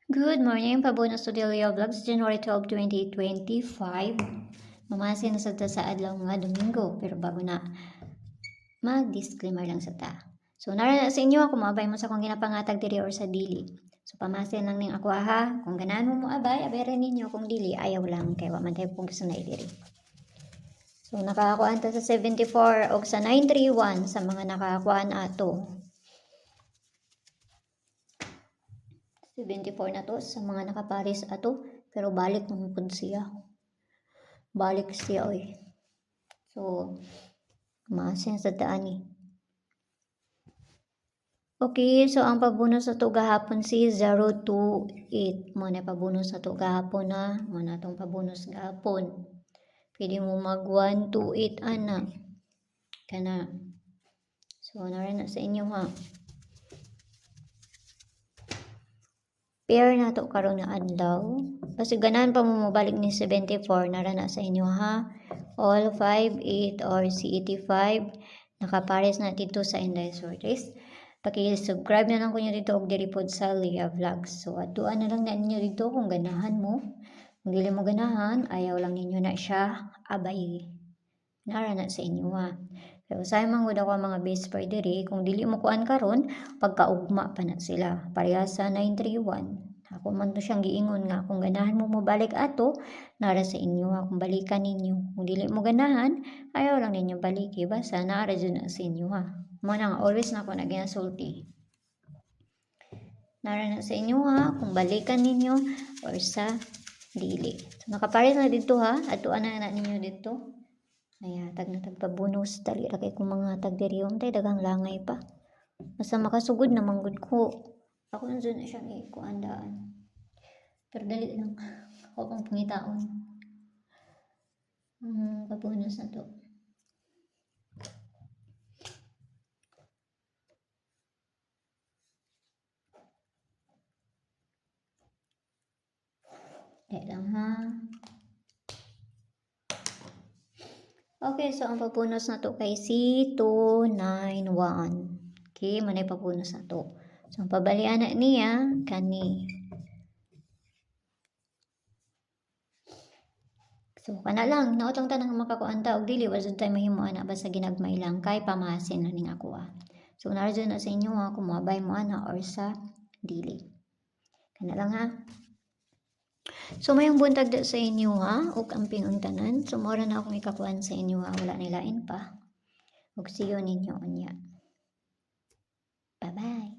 Good morning, pabonus to Delia Vlogs, January 12, 2025. Mamasin na sa ta sa adlaw nga Domingo, pero bago na mag-disclaimer lang sa ta. So, nara sa inyo ako maabay mo sa kung ginapangatag diri or sa dili. So, pamasin lang ning ako ha. Kung ganahan mo abay rin ninyo. Kung dili, ayaw lang. Kaya waman tayo kung gusto na diri. So, nakakuan ta sa 74 o sa 931 sa mga nakakuan ato. 74 na to sa mga nakaparis ato, pero balik naman po siya. Balik siya oy. So, masin sa daan ni. Okay, so ang pabonus sa to gahapon si 028. Mo na pabonus sa to gahapon na. Mo na tong pabonus gahapon. Pwede mo mag 128 ana. Kana. So, narin na sa inyo ha. Pair na to karon nga adlaw. Kasi ganahan pa mo mabalik ni 74 nara na sa inyo ha. All 5, 8 or C85 nakapares na dito sa Inday Sorties. Paki-subscribe na lang ko nyo dito og diri pod sa Leah Vlogs. So atuan na lang na ninyo dito kung ganahan mo. Kung dili mo ganahan, ayaw lang ninyo na siya abay. Nara na sa inyo ha. Pero sa mga gud ako mga base for diri, kung dili mo kuan karon, pagkaugma pa na sila. Pareha sa 931. Ako man to siyang giingon nga kung ganahan mo mobalik ato, nara sa inyo ha, kung balikan ninyo. Kung dili mo ganahan, ayaw lang ninyo baliki. Basta nara dyan na sa inyo ha. Mo na nga, always na ako na ginasulti. Nara na sa inyo ha, kung balikan ninyo or sa dili. So, nakapares na dito ha, atuan na ninyo dito. Ay, tag na tagpabonus dali ra kay kung mga tag diri tay dagang langay pa. Basta makasugod na manggod ko. Ako na dyan siyang ikuandaan. Pero dali lang. Ako pang pangitaon. Pabonus na to. Dali lang ha. Okay, so ang pabonus na to kay C291. Okay, manay pabonus na to. So, ang pabalian na niya, kani. So, kana lang, naotong tanang makakuanta og dili, wala tayo mahimuan na basta ginagmay lang, kay pamasin na ning ako ha. So, narjo na sa inyo ha, kung mabay mo ana or sa dili. Kana lang ha. So, mayong buntag sa inyo ha, o kamping ang tanan. So, mora na akong ikakuan sa inyo ha, wala nilain pa. Og see you ninyo unya. Bye-bye.